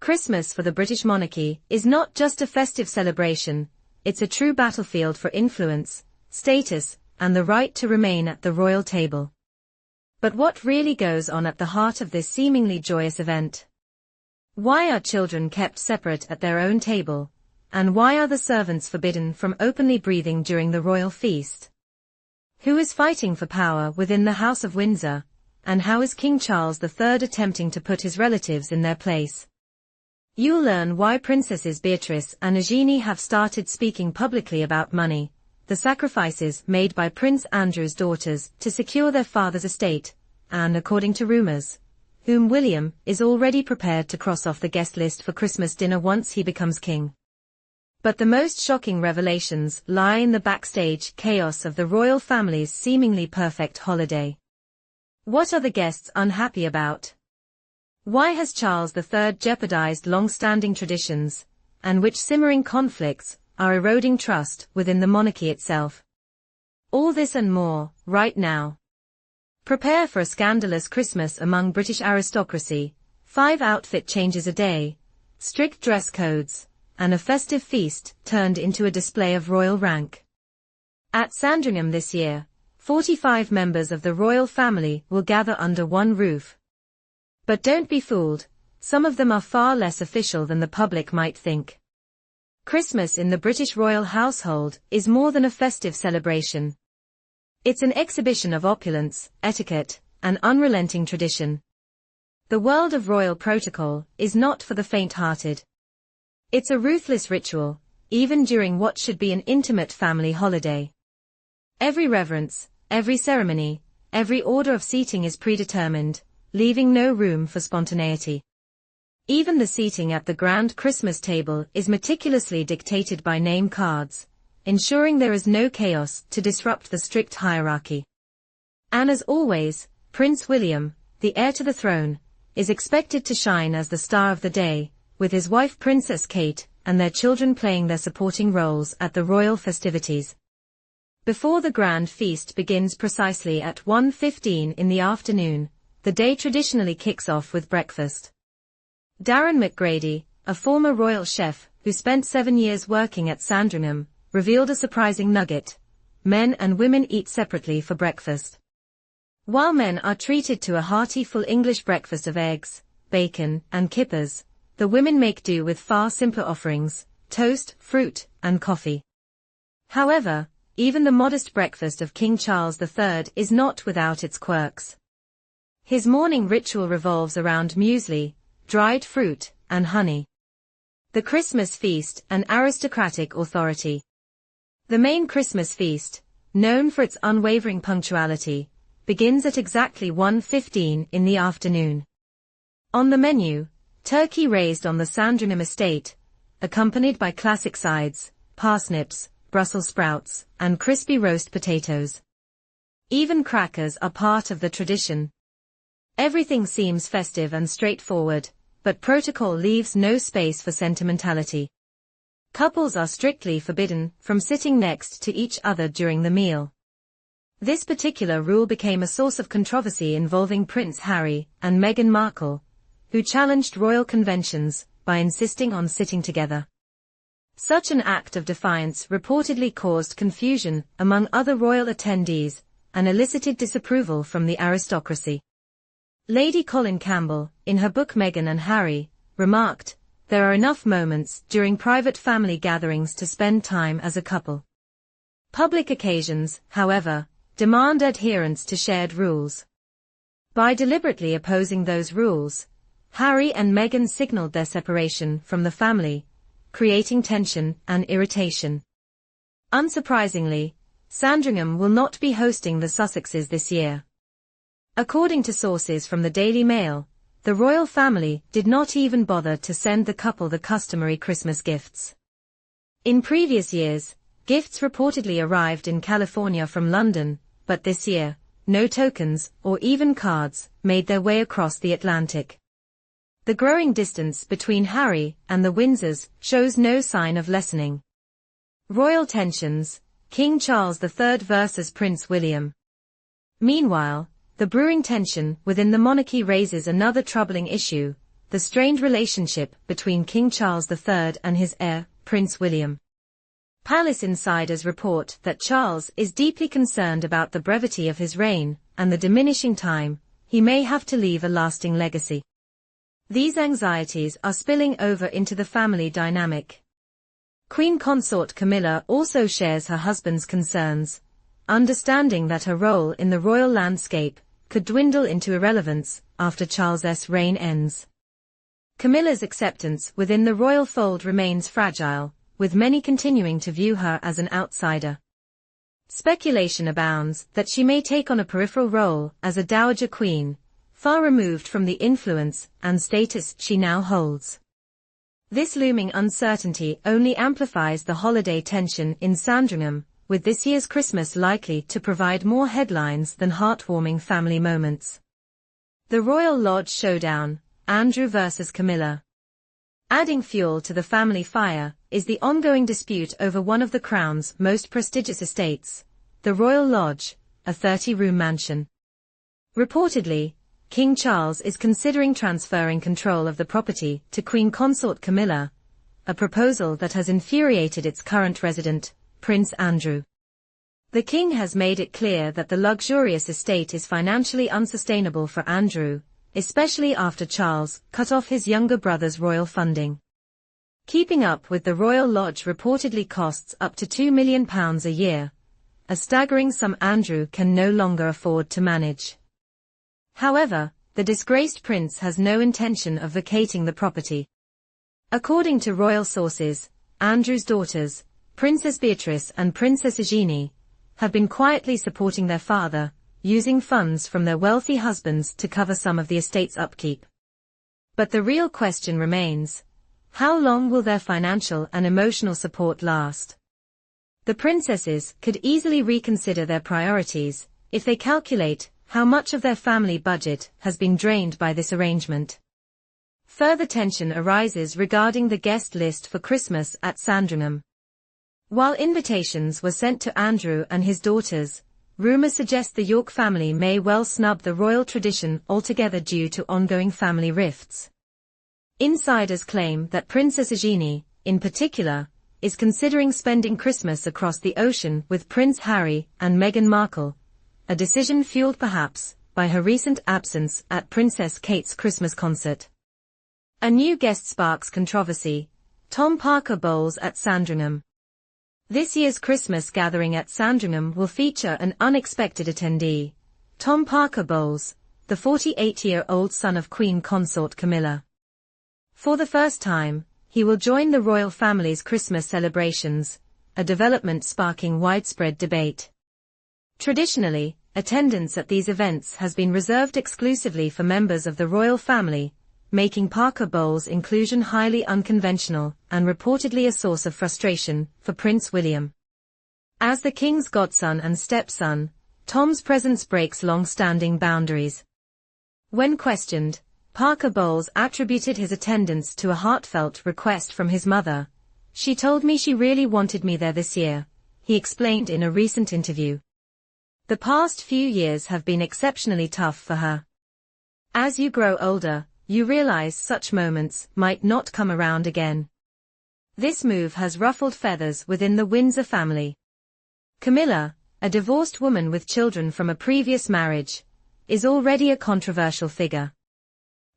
Christmas for the British monarchy is not just a festive celebration, it's a true battlefield for influence, status, and the right to remain at the royal table. But what really goes on at the heart of this seemingly joyous event? Why are children kept separate at their own table? And why are the servants forbidden from openly breathing during the royal feast? Who is fighting for power within the House of Windsor? And how is King Charles III attempting to put his relatives in their place? You'll learn why Princesses Beatrice and Eugenie have started speaking publicly about money, the sacrifices made by Prince Andrew's daughters to secure their father's estate, and according to rumors, whom William is already prepared to cross off the guest list for Christmas dinner once he becomes king. But the most shocking revelations lie in the backstage chaos of the royal family's seemingly perfect holiday. What are the guests unhappy about? Why has Charles III jeopardized long-standing traditions, and which simmering conflicts are eroding trust within the monarchy itself? All this and more, right now. Prepare for a scandalous Christmas among British aristocracy, 5 outfit changes a day, strict dress codes, and a festive feast turned into a display of royal rank. At Sandringham this year, 45 members of the royal family will gather under one roof. But don't be fooled, some of them are far less official than the public might think. Christmas in the British royal household is more than a festive celebration. It's an exhibition of opulence, etiquette, and unrelenting tradition. The world of royal protocol is not for the faint-hearted. It's a ruthless ritual, even during what should be an intimate family holiday. Every reverence, every ceremony, every order of seating is predetermined, leaving no room for spontaneity. Even the seating at the grand Christmas table is meticulously dictated by name cards, ensuring there is no chaos to disrupt the strict hierarchy. And as always, Prince William, the heir to the throne, is expected to shine as the star of the day, with his wife Princess Kate and their children playing their supporting roles at the royal festivities. Before the grand feast begins precisely at 1:15 in the afternoon, the day traditionally kicks off with breakfast. Darren McGrady, a former royal chef who spent 7 years working at Sandringham, revealed a surprising nugget: men and women eat separately for breakfast. While men are treated to a hearty full English breakfast of eggs, bacon, and kippers, the women make do with far simpler offerings: toast, fruit, and coffee. However, even the modest breakfast of King Charles III is not without its quirks. His morning ritual revolves around muesli, dried fruit, and honey. The Christmas feast, an aristocratic authority. The main Christmas feast, known for its unwavering punctuality, begins at exactly 1:15 in the afternoon. On the menu, turkey raised on the Sandringham estate, accompanied by classic sides, parsnips, Brussels sprouts, and crispy roast potatoes. Even crackers are part of the tradition. Everything seems festive and straightforward, but protocol leaves no space for sentimentality. Couples are strictly forbidden from sitting next to each other during the meal. This particular rule became a source of controversy involving Prince Harry and Meghan Markle, who challenged royal conventions by insisting on sitting together. Such an act of defiance reportedly caused confusion among other royal attendees and elicited disapproval from the aristocracy. Lady Colin Campbell, in her book Meghan and Harry, remarked, "There are enough moments during private family gatherings to spend time as a couple. Public occasions, however, demand adherence to shared rules." By deliberately opposing those rules, Harry and Meghan signaled their separation from the family, creating tension and irritation. Unsurprisingly, Sandringham will not be hosting the Sussexes this year. According to sources from the Daily Mail, the royal family did not even bother to send the couple the customary Christmas gifts. In previous years, gifts reportedly arrived in California from London, but this year, no tokens or even cards made their way across the Atlantic. The growing distance between Harry and the Windsors shows no sign of lessening. Royal tensions, King Charles III versus Prince William. Meanwhile, the brewing tension within the monarchy raises another troubling issue: the strained relationship between King Charles III and his heir, Prince William. Palace insiders report that Charles is deeply concerned about the brevity of his reign and the diminishing time he may have to leave a lasting legacy. These anxieties are spilling over into the family dynamic. Queen Consort Camilla also shares her husband's concerns, understanding that her role in the royal landscape could dwindle into irrelevance after Charles's reign ends. Camilla's acceptance within the royal fold remains fragile, with many continuing to view her as an outsider. Speculation abounds that she may take on a peripheral role as a dowager queen, far removed from the influence and status she now holds. This looming uncertainty only amplifies the holiday tension in Sandringham, with this year's Christmas likely to provide more headlines than heartwarming family moments. The Royal Lodge Showdown, Andrew versus Camilla. Adding fuel to the family fire is the ongoing dispute over one of the Crown's most prestigious estates, the Royal Lodge, a 30-room mansion. Reportedly, King Charles is considering transferring control of the property to Queen Consort Camilla, a proposal that has infuriated its current resident, Prince Andrew. The king has made it clear that the luxurious estate is financially unsustainable for Andrew, especially after Charles cut off his younger brother's royal funding. Keeping up with the Royal Lodge reportedly costs up to £2 million a year, a staggering sum Andrew can no longer afford to manage. However, the disgraced prince has no intention of vacating the property. According to royal sources, Andrew's daughters, Princess Beatrice and Princess Eugenie, have been quietly supporting their father, using funds from their wealthy husbands to cover some of the estate's upkeep. But the real question remains: how long will their financial and emotional support last? The princesses could easily reconsider their priorities if they calculate how much of their family budget has been drained by this arrangement. Further tension arises regarding the guest list for Christmas at Sandringham. While invitations were sent to Andrew and his daughters, rumors suggest the York family may well snub the royal tradition altogether due to ongoing family rifts. Insiders claim that Princess Eugenie, in particular, is considering spending Christmas across the ocean with Prince Harry and Meghan Markle, a decision fueled perhaps by her recent absence at Princess Kate's Christmas concert. A new guest sparks controversy: Tom Parker Bowles at Sandringham. This year's Christmas gathering at Sandringham will feature an unexpected attendee, Tom Parker Bowles, the 48-year-old son of Queen Consort Camilla. For the first time, he will join the royal family's Christmas celebrations, a development sparking widespread debate. Traditionally, attendance at these events has been reserved exclusively for members of the royal family, making Parker Bowles' inclusion highly unconventional and reportedly a source of frustration for Prince William. As the king's godson and stepson, Tom's presence breaks long-standing boundaries. When questioned, Parker Bowles attributed his attendance to a heartfelt request from his mother. "She told me she really wanted me there this year," he explained in a recent interview. The past few years have been exceptionally tough for her. As you grow older, you realize such moments might not come around again. This move has ruffled feathers within the Windsor family. Camilla, a divorced woman with children from a previous marriage, is already a controversial figure.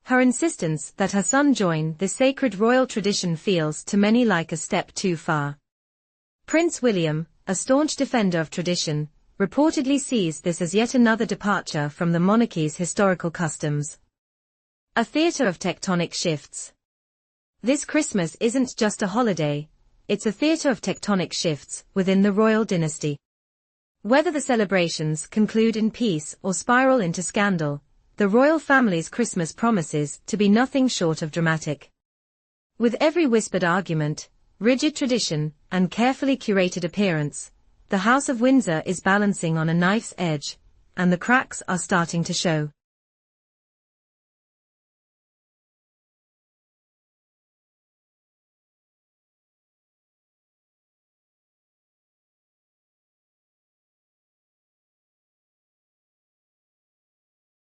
Her insistence that her son join this sacred royal tradition feels to many like a step too far. Prince William, a staunch defender of tradition, reportedly sees this as yet another departure from the monarchy's historical customs. A theater of tectonic shifts. This Christmas isn't just a holiday, it's a theater of tectonic shifts within the royal dynasty. Whether the celebrations conclude in peace or spiral into scandal, the royal family's Christmas promises to be nothing short of dramatic. With every whispered argument, rigid tradition, and carefully curated appearance, the House of Windsor is balancing on a knife's edge, and the cracks are starting to show.